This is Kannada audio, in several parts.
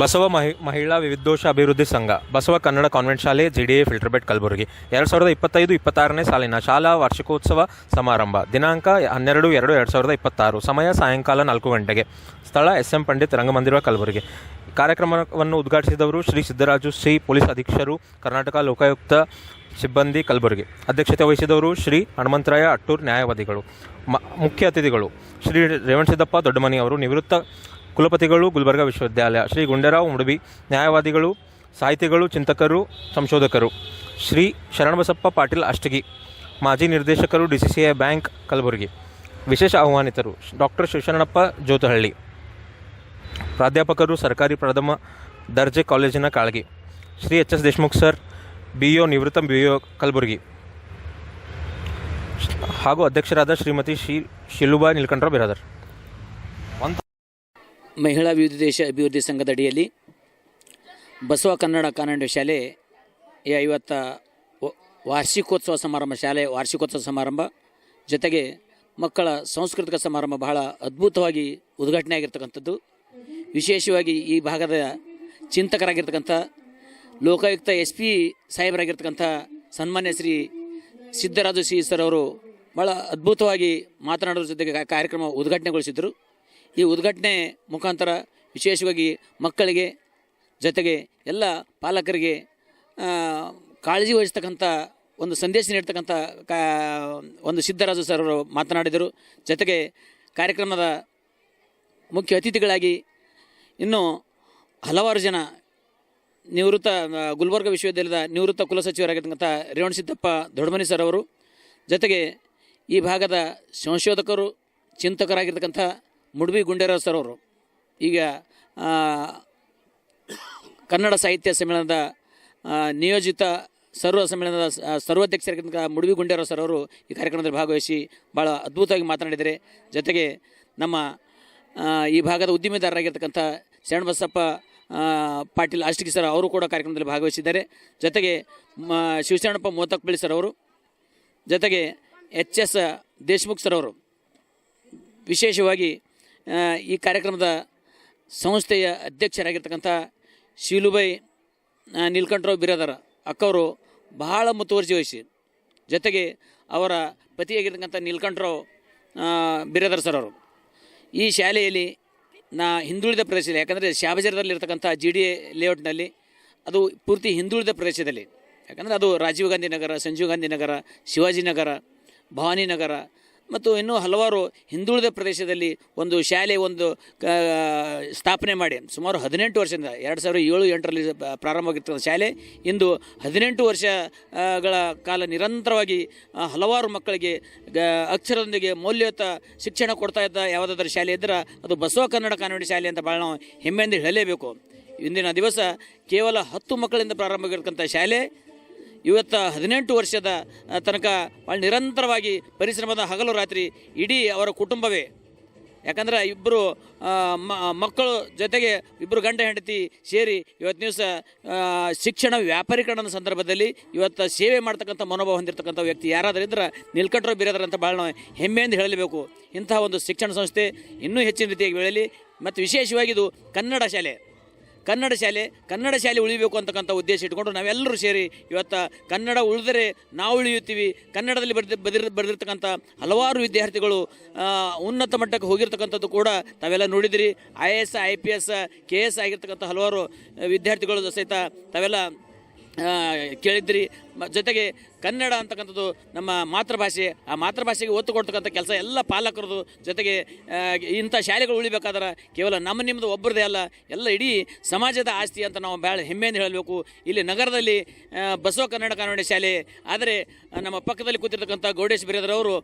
ಬಸವ ಮಹಿಳಾ ವಿವಿಧೋಶ ಅಭಿವೃದ್ಧಿ ಸಂಘ, ಬಸವ ಕನ್ನಡ ಕಾನ್ವೆಂಟ್ ಶಾಲೆ, ಜಿಡಿಎ ಫಿಲ್ಟರ್ಬೆಟ್ ಕಲಬುರಗಿ 2025-26ನೇ ಸಾಲಿನ ಶಾಲಾ ವಾರ್ಷಿಕೋತ್ಸವ ಸಮಾರಂಭ. ದಿನಾಂಕ 12/2/2026. ಸಮಯ ಸಾಯಂಕಾಲ 4 ಗಂಟೆಗೆ. ಸ್ಥಳ SM ಪಂಡಿತ್ ರಂಗಮಂದಿರ ಕಲಬುರಗಿ. ಕಾರ್ಯಕ್ರಮವನ್ನು ಉದ್ಘಾಟಿಸಿದವರು ಶ್ರೀ ಸಿದ್ದರಾಜು, ಶ್ರೀ ಪೊಲೀಸ್ ಅಧೀಕ್ಷರು, ಕರ್ನಾಟಕ ಲೋಕಾಯುಕ್ತ ಸಿಬ್ಬಂದಿ ಕಲಬುರಗಿ. ಅಧ್ಯಕ್ಷತೆ ವಹಿಸಿದವರು ಶ್ರೀ ಹನುಮಂತರಾಯ ಅಟ್ಟೂರ್, ನ್ಯಾಯವಾದಿಗಳು. ಮುಖ್ಯ ಅತಿಥಿಗಳು ಶ್ರೀ ರೇವಣಸಿದ್ದಪ್ಪ ದೊಡ್ಡಮನಿ ಅವರು, ನಿವೃತ್ತ ಕುಲಪತಿಗಳು, ಗುಲ್ಬರ್ಗಾ ವಿಶ್ವವಿದ್ಯಾಲಯ. ಶ್ರೀ ಗುಂಡೇರಾವ್ ಮುಡುಬಿ, ನ್ಯಾಯವಾದಿಗಳು, ಸಾಹಿತಿಗಳು, ಚಿಂತಕರು, ಸಂಶೋಧಕರು. ಶ್ರೀ ಶರಣಬಸಪ್ಪ ಪಾಟೀಲ್ ಅಷ್ಟಗಿ, ಮಾಜಿ ನಿರ್ದೇಶಕರು, DCCI ಬ್ಯಾಂಕ್ ಕಲಬುರಗಿ. ವಿಶೇಷ ಆಹ್ವಾನಿತರು ಡಾಕ್ಟರ್ ಶಿವಶರಣಪ್ಪ ಜೋತಹಳ್ಳಿ, ಪ್ರಾಧ್ಯಾಪಕರು, ಸರ್ಕಾರಿ ಪ್ರಥಮ ದರ್ಜೆ ಕಾಲೇಜಿನ Kalagi. Shri HS Deshmukh sir, BO, ನಿವೃತ್ತ BO ಕಲಬುರಗಿ. ಹಾಗೂ ಅಧ್ಯಕ್ಷರಾದ ಶ್ರೀಮತಿ ಶಿಲುಬಾ ನೀಲಕಂಠರಾವ್ ಬಿರಾದರ್. ಮಹಿಳಾ ವಿವಿಧೋದ್ದೇಶ ಅಭಿವೃದ್ಧಿ ಸಂಘದ ಅಡಿಯಲ್ಲಿ ಬಸವ ಕನ್ನಡ ಕಾನ್ವೆಂಟ್ ಶಾಲೆ 50 ವಾರ್ಷಿಕೋತ್ಸವ ಸಮಾರಂಭ, ಶಾಲೆ ವಾರ್ಷಿಕೋತ್ಸವ ಸಮಾರಂಭ ಜೊತೆಗೆ ಮಕ್ಕಳ ಸಾಂಸ್ಕೃತಿಕ ಸಮಾರಂಭ ಬಹಳ ಅದ್ಭುತವಾಗಿ ಉದ್ಘಾಟನೆ ಆಗಿರ್ತಕ್ಕಂಥದ್ದು. ವಿಶೇಷವಾಗಿ ಈ ಭಾಗದ ಚಿಂತಕರಾಗಿರ್ತಕ್ಕಂಥ ಲೋಕಾಯುಕ್ತ SP ಸಾಹೇಬರಾಗಿರ್ತಕ್ಕಂಥ ಸನ್ಮಾನ್ಯ ಶ್ರೀ ಸಿದ್ದರಾಜು ಸರ್ ಅವರು ಭಾಳ ಅದ್ಭುತವಾಗಿ ಮಾತನಾಡೋದ್ರ ಜೊತೆಗೆ ಕಾರ್ಯಕ್ರಮ ಉದ್ಘಾಟನೆಗೊಳಿಸಿದರು. ಈ ಉದ್ಘಾಟನೆ ಮುಖಾಂತರ ವಿಶೇಷವಾಗಿ ಮಕ್ಕಳಿಗೆ ಜೊತೆಗೆ ಎಲ್ಲ ಪಾಲಕರಿಗೆ ಕಾಳಜಿ ವಹಿಸ್ತಕ್ಕಂಥ ಒಂದು ಸಂದೇಶ ನೀಡ್ತಕ್ಕಂಥ ಒಂದು ಸಿದ್ದರಾಜು ಸರ್ ಅವರು ಮಾತನಾಡಿದರು. ಜೊತೆಗೆ ಕಾರ್ಯಕ್ರಮದ ಮುಖ್ಯ ಅತಿಥಿಗಳಾಗಿ ಇನ್ನೂ ಹಲವಾರು ಜನ ನಿವೃತ್ತ ಗುಲ್ಬರ್ಗಾ ವಿಶ್ವವಿದ್ಯಾಲಯದ ನಿವೃತ್ತ ಕುಲಸಚಿವರಾಗಿರ್ತಕ್ಕಂಥ ರೇವಣಸಿದ್ದಪ್ಪ ದೊಡ್ಡಮನಿ ಸರ್ ಅವರು, ಜೊತೆಗೆ ಈ ಭಾಗದ ಸಂಶೋಧಕರು, ಚಿಂತಕರಾಗಿರ್ತಕ್ಕಂಥ ಮುಡುಬಿ ಗುಂಡೇರಾವ್ ಸರ್ ಅವರು, ಈಗ ಕನ್ನಡ ಸಾಹಿತ್ಯ ಸಮ್ಮೇಳನದ ನಿಯೋಜಿತ ಸಮ್ಮೇಳನದ ಸರ್ವಾಧ್ಯಕ್ಷರಾಗಿರ್ತಕ್ಕಂಥ ಮುಡುಬಿ ಗುಂಡೇರಾವ್ ಸರ್ ಅವರು ಈ ಕಾರ್ಯಕ್ರಮದಲ್ಲಿ ಭಾಗವಹಿಸಿ ಭಾಳ ಅದ್ಭುತವಾಗಿ ಮಾತನಾಡಿದ್ದಾರೆ. ಜೊತೆಗೆ ನಮ್ಮ ಈ ಭಾಗದ ಉದ್ದಿಮೆದಾರರಾಗಿರ್ತಕ್ಕಂಥ ಶರಣಬಸಪ್ಪ ಪಾಟೀಲ್ ಅಷ್ಟಗಿ ಸರ್ ಅವರು ಕೂಡ ಕಾರ್ಯಕ್ರಮದಲ್ಲಿ ಭಾಗವಹಿಸಿದ್ದಾರೆ. ಜೊತೆಗೆ ಶಿವಶರಣಪ್ಪ ಮೋತಕ್ಬಳ್ಳಿ ಸರ್ ಅವರು, ಜೊತೆಗೆ HS ದೇಶಮುಖ್ ಸರ್ ಅವರು. ವಿಶೇಷವಾಗಿ ಈ ಕಾರ್ಯಕ್ರಮದ ಸಂಸ್ಥೆಯ ಅಧ್ಯಕ್ಷರಾಗಿರ್ತಕ್ಕಂಥ ಶಿಲುಬೈ ನೀಲಕಂಠರಾವ್ ಬಿರಾದರ ಅಕ್ಕವರು ಬಹಳ ಮುತುವರ್ಜಿ ವಹಿಸಿ, ಜೊತೆಗೆ ಅವರ ಪತಿಯಾಗಿರ್ತಕ್ಕಂಥ ನೀಲಕಂಠರಾವ್ ಬಿರಾದರ್ ಸರ್ ಅವರು ಈ ಶಾಲೆಯಲ್ಲಿ ಹಿಂದುಳಿದ ಪ್ರದೇಶದಲ್ಲಿ, ಯಾಕಂದರೆ ಶಾಬಜಾರದಲ್ಲಿರ್ತಕ್ಕಂಥ GDA ಲೇಔಟ್ನಲ್ಲಿ ಅದು ಪೂರ್ತಿ ಹಿಂದುಳಿದ ಪ್ರದೇಶದಲ್ಲಿ, ಯಾಕಂದರೆ ಅದು ರಾಜೀವ್ ಗಾಂಧಿ ನಗರ, ಸಂಜೀವ್ ಗಾಂಧಿ ನಗರ, ಶಿವಾಜಿ ನಗರ, ಭವಾನಿ ನಗರ ಮತ್ತು ಇನ್ನೂ ಹಲವಾರು ಹಿಂದುಳಿದ ಪ್ರದೇಶದಲ್ಲಿ ಒಂದು ಶಾಲೆ ಸ್ಥಾಪನೆ ಮಾಡಿ ಸುಮಾರು 18 ವರ್ಷದಿಂದ 2007-8ರಲ್ಲಿ ಪ್ರಾರಂಭವಾಗಿರ್ತಕ್ಕಂಥ ಶಾಲೆ ಇಂದು 18 ವರ್ಷಗಳ ಕಾಲ ನಿರಂತರವಾಗಿ ಹಲವಾರು ಮಕ್ಕಳಿಗೆ ಅಕ್ಷರದೊಂದಿಗೆ ಮೌಲ್ಯಯುತ ಶಿಕ್ಷಣ ಕೊಡ್ತಾ ಇದ್ದ ಯಾವುದಾದ್ರೂ ಶಾಲೆ ಇದ್ದರೆ ಅದು ಬಸವ ಕನ್ನಡ ಕಾನ್ವೆಂಟ್ ಶಾಲೆ ಅಂತ ಭಾಳ ನಾವು ಹೆಮ್ಮೆಯಿಂದ ಹೇಳಲೇಬೇಕು. ಇಂದಿನ ದಿವಸ ಕೇವಲ 10 ಮಕ್ಕಳಿಂದ ಪ್ರಾರಂಭವಾಗಿರ್ತಕ್ಕಂಥ ಶಾಲೆ ಇವತ್ತು 18 ವರ್ಷದ ತನಕ ಭಾಳ ನಿರಂತರವಾಗಿ ಪರಿಶ್ರಮದ ಹಗಲು ರಾತ್ರಿ ಇಡೀ ಅವರ ಕುಟುಂಬವೇ, ಯಾಕಂದ್ರೆ ಇಬ್ಬರು ಮಕ್ಕಳು ಜೊತೆಗೆ ಇಬ್ಬರು ಗಂಡ ಹೆಂಡತಿ ಸೇರಿ ಇವತ್ತು ದಿವಸ ಶಿಕ್ಷಣ ವ್ಯಾಪಾರೀಕರಣದ ಸಂದರ್ಭದಲ್ಲಿ ಇವತ್ತು ಸೇವೆ ಮಾಡ್ತಕ್ಕಂಥ ಮನೋಭಾವ ಹೊಂದಿರತಕ್ಕಂಥ ವ್ಯಕ್ತಿ ಯಾರಾದರೂ ಇದ್ರೆ ನೀಲಕಂಠರಾವ್ ಬಿರಾದರ್ ಅಂತ ಭಾಳ ನಾವು ಹೆಮ್ಮೆಯಿಂದ ಹೇಳಲೇಬೇಕು. ಇಂತಹ ಒಂದು ಶಿಕ್ಷಣ ಸಂಸ್ಥೆ ಇನ್ನೂ ಹೆಚ್ಚಿನ ರೀತಿಯಾಗಿ ಬೆಳೆಯಲಿ. ಮತ್ತು ವಿಶೇಷವಾಗಿ ಇದು ಕನ್ನಡ ಶಾಲೆ ಉಳಿಬೇಕು ಅಂತಕ್ಕಂಥ ಉದ್ದೇಶ ಇಟ್ಕೊಂಡು ನಾವೆಲ್ಲರೂ ಸೇರಿ ಇವತ್ತು ಕನ್ನಡ ಉಳಿದರೆ ನಾವು ಉಳಿಯುತ್ತೀವಿ. ಕನ್ನಡದಲ್ಲಿ ಬರೆದಿರ್ತಕ್ಕಂಥ ಹಲವಾರು ವಿದ್ಯಾರ್ಥಿಗಳು ಉನ್ನತ ಮಟ್ಟಕ್ಕೆ ಹೋಗಿರ್ತಕ್ಕಂಥದ್ದು ಕೂಡ ತಾವೆಲ್ಲ ನೋಡಿದಿರಿ. IAS, IPS, KS ಆಗಿರ್ತಕ್ಕಂಥ ಹಲವಾರು ವಿದ್ಯಾರ್ಥಿಗಳು ಸಹಿತ ತಾವೆಲ್ಲ ಕೇಳಿದ್ರಿ. ಜೊತೆಗೆ ಕನ್ನಡ ಅಂತಕ್ಕಂಥದ್ದು ನಮ್ಮ ಮಾತೃಭಾಷೆ, ಆ ಮಾತೃಭಾಷೆಗೆ ಒತ್ತು ಕೊಡ್ತಕ್ಕಂಥ ಕೆಲಸ ಎಲ್ಲ ಪಾಲಕರದು. ಜೊತೆಗೆ ಇಂಥ ಶಾಲೆಗಳು ಉಳಿಬೇಕಾದ್ರೆ ಕೇವಲ ನಿಮ್ಮದು ಒಬ್ಬರದೇ ಅಲ್ಲ, ಎಲ್ಲ ಇಡೀ ಸಮಾಜದ ಆಸ್ತಿ ಅಂತ ನಾವು ಭಾಳ ಹೆಮ್ಮೆಯಿಂದ ಹೇಳಬೇಕು. ಇಲ್ಲಿ ನಗರದಲ್ಲಿ ಬಸವ ಕನ್ನಡ ಕಾನ್ವೆಂಟ್ ಶಾಲೆ, ಆದರೆ ನಮ್ಮ ಪಕ್ಕದಲ್ಲಿ ಕೂತಿರ್ತಕ್ಕಂಥ ಗೌಡೇಶ್ ಬಿರಾದರ್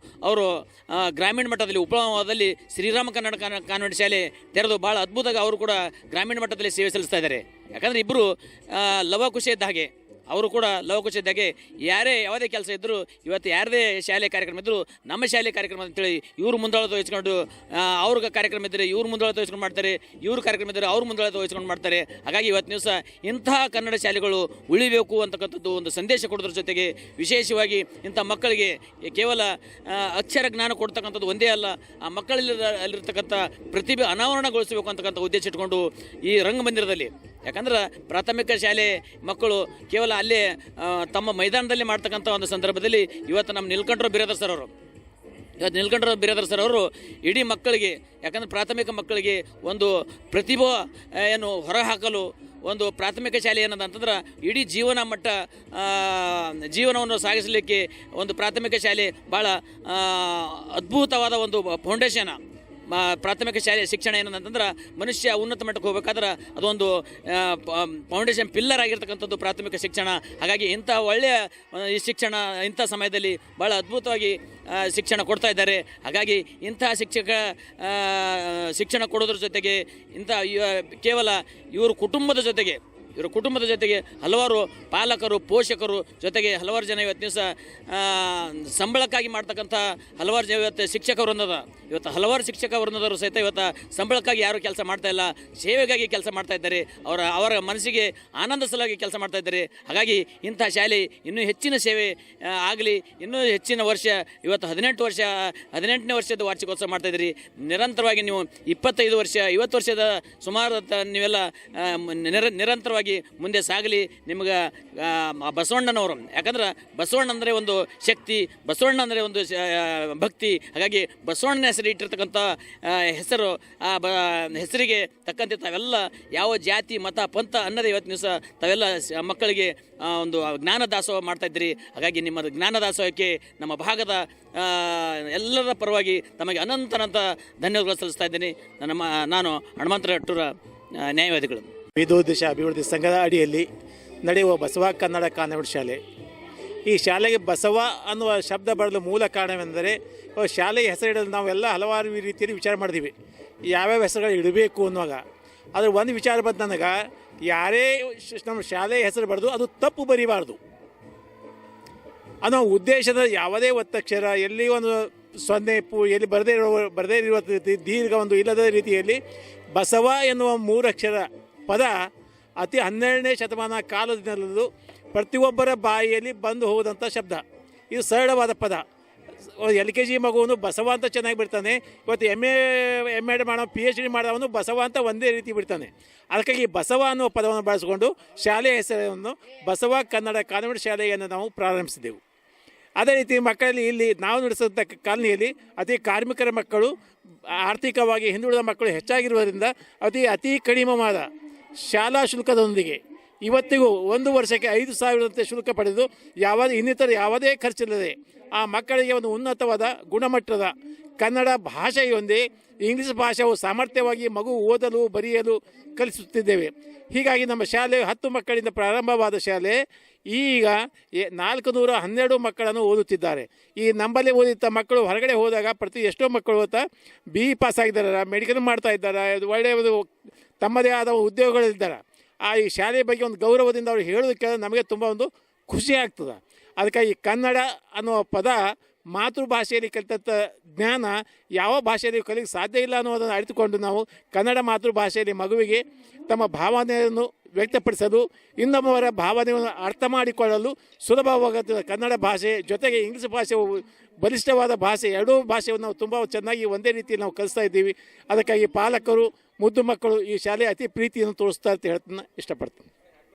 ಅವರು ಗ್ರಾಮೀಣ ಮಟ್ಟದಲ್ಲಿ ಉಪಳದಲ್ಲಿ ಶ್ರೀರಾಮ ಕನ್ನಡ ಕಾನ್ವೆಂಟ್ ಶಾಲೆ ತೆರೆದು ಭಾಳ ಅದ್ಭುತವಾಗಿ ಅವರು ಕೂಡ ಗ್ರಾಮೀಣ ಮಟ್ಟದಲ್ಲಿ ಸೇವೆ ಸಲ್ಲಿಸ್ತಾ ಇದ್ದಾರೆ. ಯಾಕಂದರೆ ಇಬ್ಬರು ಲವಕುಶ ಇದ್ದ ಹಾಗೆ, ಅವರು ಕೂಡ ಲವಕುಶ ಇದ್ದಾಗೆ ಯಾರೇ ಯಾವುದೇ ಕೆಲಸ ಇದ್ದರೂ ಇವತ್ತು ಯಾರದೇ ಶಾಲೆ ಕಾರ್ಯಕ್ರಮ ಇದ್ದರೂ ನಮ್ಮ ಶಾಲೆ ಕಾರ್ಯಕ್ರಮ ಅಂತೇಳಿ ಇವರು ಮುಂದಾಳತ್ವ ವಹಿಸ್ಕೊಂಡು ಅವ್ರಿಗೆ ಕಾರ್ಯಕ್ರಮ ಇದ್ದರೆ ಇವ್ರು ಮುಂದಾಳತ್ವ ವಹಿಸ್ಕೊಂಡು ಮಾಡ್ತಾರೆ, ಇವ್ರ ಕಾರ್ಯಕ್ರಮ ಇದ್ದರೆ ಅವ್ರು ಮುಂದಾಳತ್ವ ವಹಿಸ್ಕೊಂಡು ಮಾಡ್ತಾರೆ. ಹಾಗಾಗಿ ಇವತ್ತು ದಿವಸ ಇಂತಹ ಕನ್ನಡ ಶಾಲೆಗಳು ಉಳಿಬೇಕು ಅಂತಕ್ಕಂಥದ್ದು ಒಂದು ಸಂದೇಶ ಕೊಡೋದ್ರ ಜೊತೆಗೆ ವಿಶೇಷವಾಗಿ ಇಂಥ ಮಕ್ಕಳಿಗೆ ಕೇವಲ ಅಕ್ಷರ ಜ್ಞಾನ ಕೊಡ್ತಕ್ಕಂಥದ್ದು ಒಂದೇ ಅಲ್ಲ, ಆ ಮಕ್ಕಳಲ್ಲಿ ಅಲ್ಲಿರ್ತಕ್ಕಂಥ ಪ್ರತಿಭೆ ಅನಾವರಣಗೊಳಿಸಬೇಕು ಅಂತಕ್ಕಂಥ ಉದ್ದೇಶ ಇಟ್ಕೊಂಡು ಈ ರಂಗಮಂದಿರದಲ್ಲಿ, ಯಾಕಂದ್ರೆ ಪ್ರಾಥಮಿಕ ಶಾಲೆ ಮಕ್ಕಳು ಕೇವಲ ಅಲ್ಲೇ ತಮ್ಮ ಮೈದಾನದಲ್ಲಿ ಮಾಡ್ತಕ್ಕಂಥ ಒಂದು ಸಂದರ್ಭದಲ್ಲಿ ಇವತ್ತು ನಮ್ಮ ನೀಲಕಂಠರಾವ್ ಬಿರಾದರ್ ಸರ್ ಅವರು ಇಡೀ ಮಕ್ಕಳಿಗೆ, ಯಾಕಂದರೆ ಪ್ರಾಥಮಿಕ ಮಕ್ಕಳಿಗೆ ಒಂದು ಪ್ರತಿಭೆ ಏನು ಹೊರಹಾಕಲು ಒಂದು ಪ್ರಾಥಮಿಕ ಶಾಲೆ ಏನದಂತಂದ್ರೆ ಇಡೀ ಜೀವನವನ್ನು ಸಾಗಿಸಲಿಕ್ಕೆ ಒಂದು ಪ್ರಾಥಮಿಕ ಶಾಲೆ ಭಾಳ ಅದ್ಭುತವಾದ ಒಂದು ಫೌಂಡೇಶನ್. ಪ್ರಾಥಮಿಕ ಶಾಲೆ ಶಿಕ್ಷಣ ಏನಂತಂದ್ರೆ ಮನುಷ್ಯ ಉನ್ನತ ಮಟ್ಟಕ್ಕೆ ಹೋಗ್ಬೇಕಾದ್ರೆ ಅದೊಂದು ಫೌಂಡೇಶನ್ ಪಿಲ್ಲರ್ ಆಗಿರ್ತಕ್ಕಂಥದ್ದು ಪ್ರಾಥಮಿಕ ಶಿಕ್ಷಣ. ಹಾಗಾಗಿ ಇಂಥ ಒಳ್ಳೆಯ ಈ ಶಿಕ್ಷಣ ಇಂಥ ಸಮಯದಲ್ಲಿ ಭಾಳ ಅದ್ಭುತವಾಗಿ ಶಿಕ್ಷಣ ಕೊಡ್ತಾ ಇದ್ದಾರೆ. ಹಾಗಾಗಿ ಇಂಥ ಶಿಕ್ಷಣ ಕೊಡೋದ್ರ ಜೊತೆಗೆ ಕೇವಲ ಇವ್ರ ಕುಟುಂಬದ ಜೊತೆಗೆ ಹಲವಾರು ಪಾಲಕರು, ಪೋಷಕರು ಜೊತೆಗೆ ಹಲವಾರು ಜನ ಇವತ್ತು ದಿವಸ ಸಂಬಳಕ್ಕಾಗಿ ಮಾಡ್ತಕ್ಕಂಥ ಹಲವಾರು ಜನ ಇವತ್ತು ಶಿಕ್ಷಕ ಹಲವಾರು ಶಿಕ್ಷಕ ವೃಂದದವರು ಸಹಿತ ಇವತ್ತು ಸಂಬಳಕ್ಕಾಗಿ ಯಾರು ಕೆಲಸ ಮಾಡ್ತಾ ಇಲ್ಲ, ಸೇವೆಗಾಗಿ ಕೆಲಸ ಮಾಡ್ತಾ ಇದ್ದಾರೆ. ಅವರ ಮನಸ್ಸಿಗೆ ಆನಂದ ಸಲುವಾಗಿ ಕೆಲಸ ಮಾಡ್ತಾ ಇದ್ದಾರೆ. ಹಾಗಾಗಿ ಇಂಥ ಶಾಲೆ ಇನ್ನೂ ಹೆಚ್ಚಿನ ಸೇವೆ ಆಗಲಿ, ಇನ್ನೂ ಹೆಚ್ಚಿನ ವರ್ಷ ಇವತ್ತು 18ನೇ ವರ್ಷದ ವಾರ್ಷಿಕೋತ್ಸವ ಮಾಡ್ತಾ ಇದ್ದೀರಿ. ನಿರಂತರವಾಗಿ ನೀವು 25 ವರ್ಷ 50 ವರ್ಷದ ಸುಮಾರು ನೀವೆಲ್ಲ ನಿರಂತರವಾಗಿ ಮುಂದೆ ಸಾಗಲಿ. ನಿಮ್ಗೆ ಬಸವಣ್ಣನವರು, ಯಾಕಂದ್ರೆ ಬಸವಣ್ಣ ಅಂದರೆ ಒಂದು ಶಕ್ತಿ, ಬಸವಣ್ಣ ಅಂದರೆ ಒಂದು ಭಕ್ತಿ. ಹಾಗಾಗಿ ಬಸವಣ್ಣನ ಹೆಸರು ಇಟ್ಟಿರ್ತಕ್ಕಂಥ ಹೆಸರಿಗೆ ತಕ್ಕಂತೆ ತಾವೆಲ್ಲ ಯಾವ ಜಾತಿ ಮತ ಪಂಥ ಅನ್ನದೇ ಇವತ್ತು ದಿವಸ ತಾವೆಲ್ಲ ಮಕ್ಕಳಿಗೆ ಒಂದು ಜ್ಞಾನ ದಾಸೋಹ ಮಾಡ್ತಾ ಇದ್ದೀರಿ. ಹಾಗಾಗಿ ನಿಮ್ಮ ಜ್ಞಾನ ದಾಸೋಹಕ್ಕೆ ನಮ್ಮ ಭಾಗದ ಎಲ್ಲರ ಪರವಾಗಿ ತಮಗೆ ಅನಂತ ಧನ್ಯವಾದಗಳು ಸಲ್ಲಿಸ್ತಾ ಇದ್ದೀನಿ. ನಾನು ಹನುಮಂತರಾವ್ ಅಟ್ಟೂರ, ನ್ಯಾಯವಾದಿಗಳು. ವಿಧೋದ್ದೇಶ ಅಭಿವೃದ್ಧಿ ಸಂಘದ ಅಡಿಯಲ್ಲಿ ನಡೆಯುವ ಬಸವ ಕನ್ನಡ ಕಾನ್ವೆಂಟ್ ಶಾಲೆ. ಈ ಶಾಲೆಗೆ ಬಸವ ಅನ್ನುವ ಶಬ್ದ ಬರಲು ಮೂಲ ಕಾರಣವೆಂದರೆ ಶಾಲೆಯ ಹೆಸರಿಡಲು ನಾವೆಲ್ಲ ಹಲವಾರು ರೀತಿಯಲ್ಲಿ ವಿಚಾರ ಮಾಡಿದ್ದೀವಿ, ಯಾವ್ಯಾವ ಹೆಸರುಗಳು ಇಡಬೇಕು ಅನ್ನುವಾಗ. ಆದರೆ ಒಂದು ವಿಚಾರ ಬಂದು ನನಗೆ, ಯಾರೇ ನಮ್ಮ ಶಾಲೆಯ ಹೆಸರು ಬರೆದು ಅದು ತಪ್ಪು ಬರೀಬಾರ್ದು ಅನ್ನೋ ಉದ್ದೇಶದ ಯಾವುದೇ ಒತ್ತಕ್ಷರ, ಎಲ್ಲಿ ಒಂದು ಸೊನ್ನೆ ಎಲ್ಲಿ ಬರದೇ ಇರುವ ದೀರ್ಘ ಒಂದು ಇಲ್ಲದ ರೀತಿಯಲ್ಲಿ ಬಸವ ಎನ್ನುವ 3 ಅಕ್ಷರ ಪದ ಅತಿ 12ನೇ ಶತಮಾನ ಕಾಲದಿಂದಲೂ ಪ್ರತಿಯೊಬ್ಬರ ಬಾಯಿಯಲ್ಲಿ ಬಂದು ಹೋದಂಥ ಶಬ್ದ. ಇದು ಸರಳವಾದ ಪದ. LKG ಮಗುವನು ಬಸವ ಅಂತ ಚೆನ್ನಾಗಿ ಬಿಡ್ತಾನೆ, ಇವತ್ತು MA ಮಾಡೋ PhD ಮಾಡೋವನು ಬಸವ ಅಂತ ಒಂದೇ ರೀತಿ ಬಿಡ್ತಾನೆ. ಅದಕ್ಕಾಗಿ ಬಸವ ಅನ್ನುವ ಪದವನ್ನು ಬಳಸಿಕೊಂಡು ಶಾಲೆಯ ಹೆಸರನ್ನು ಬಸವ ಕನ್ನಡ ಕಾನ್ವೆಂಟ್ ಶಾಲೆಯನ್ನು ನಾವು ಪ್ರಾರಂಭಿಸಿದೆವು. ಅದೇ ರೀತಿ ಮಕ್ಕಳಲ್ಲಿ ಇಲ್ಲಿ ನಾವು ನಡೆಸಿದಂಥ ಕಾಲನಿಯಲ್ಲಿ ಅತಿ ಕಾರ್ಮಿಕರ ಮಕ್ಕಳು, ಆರ್ಥಿಕವಾಗಿ ಹಿಂದುಳಿದ ಮಕ್ಕಳು ಹೆಚ್ಚಾಗಿರುವುದರಿಂದ ಅತಿ ಕಡಿಮೆವಾದ ಶಾಲಾ ಶುಲ್ಕದೊಂದಿಗೆ ಇವತ್ತಿಗೂ 1 ವರ್ಷಕ್ಕೆ 5,000 ಶುಲ್ಕ ಪಡೆದು ಇನ್ನಿತರ ಯಾವುದೇ ಖರ್ಚಿಲ್ಲದೆ ಆ ಮಕ್ಕಳಿಗೆ ಒಂದು ಉನ್ನತವಾದ ಗುಣಮಟ್ಟದ ಕನ್ನಡ ಭಾಷೆಯೊಂದೇ ಇಂಗ್ಲೀಷ್ ಭಾಷೆಯು ಸಾಮರ್ಥ್ಯವಾಗಿ ಮಗು ಓದಲು ಬರೆಯಲು ಕಲಿಸುತ್ತಿದ್ದೇವೆ. ಹೀಗಾಗಿ ನಮ್ಮ ಶಾಲೆ 10 ಮಕ್ಕಳಿಂದ ಪ್ರಾರಂಭವಾದ ಶಾಲೆ ಈಗ 412 ಮಕ್ಕಳನ್ನು ಓದುತ್ತಿದ್ದಾರೆ. ಈ ನಮ್ಮಲ್ಲಿ ಓದಿದ್ದ ಮಕ್ಕಳು ಹೊರಗಡೆ ಹೋದಾಗ ಎಷ್ಟೋ ಮಕ್ಕಳು BE ಪಾಸ್ ಆಗಿದ್ದಾರೆ, ಮೆಡಿಕಲ್ ಮಾಡ್ತಾ ಇದ್ದಾರೆ, ಒಳ್ಳೆಯ ತಮ್ಮದೇ ಆದ ಉದ್ಯೋಗಗಳಿದ್ದಾರೆ. ಈ ಶಾಲೆಯ ಬಗ್ಗೆ ಒಂದು ಗೌರವದಿಂದ ಅವರು ಹೇಳೋದಕ್ಕೆ ನಮಗೆ ತುಂಬ ಒಂದು ಖುಷಿ ಆಗ್ತದೆ. ಅದಕ್ಕಾಗಿ ಕನ್ನಡ ಅನ್ನುವ ಪದ ಮಾತೃಭಾಷೆಯಲ್ಲಿ ಕಲಿತಂಥ ಜ್ಞಾನ ಯಾವ ಭಾಷೆಯಲ್ಲಿ ಕಲಿಯಕ್ಕೆ ಸಾಧ್ಯ ಇಲ್ಲ ಅನ್ನೋದನ್ನು ಅರಿತುಕೊಂಡು ನಾವು ಕನ್ನಡ ಮಾತೃಭಾಷೆಯಲ್ಲಿ ಮಗುವಿಗೆ ತಮ್ಮ ಭಾವನೆಯನ್ನು ವ್ಯಕ್ತಪಡಿಸಲು, ಇನ್ನೊಬ್ಬರ ಭಾವನೆಯನ್ನು ಅರ್ಥ ಮಾಡಿಕೊಳ್ಳಲು ಸುಲಭವಾಗುತ್ತದೆ. ಕನ್ನಡ ಭಾಷೆ ಜೊತೆಗೆ ಇಂಗ್ಲೀಷ್ ಭಾಷೆ ಬಲಿಷ್ಠವಾದ ಭಾಷೆ, ಎರಡೂ ಭಾಷೆಯನ್ನು ನಾವು ತುಂಬ ಚೆನ್ನಾಗಿ ಒಂದೇ ರೀತಿಯಲ್ಲಿ ನಾವು ಕಲಿಸ್ತಾ ಇದ್ದೀವಿ. ಅದಕ್ಕಾಗಿ ಪಾಲಕರು, ಮುದ್ದು ಮಕ್ಕಳು ಈ ಶಾಲೆ ಅತಿ ಪ್ರೀತಿಯನ್ನು ತೋರಿಸ್ತಾ ಅಂತ ಹೇಳ್ತಾ ಇಷ್ಟಪಡ್ತೀನಿ.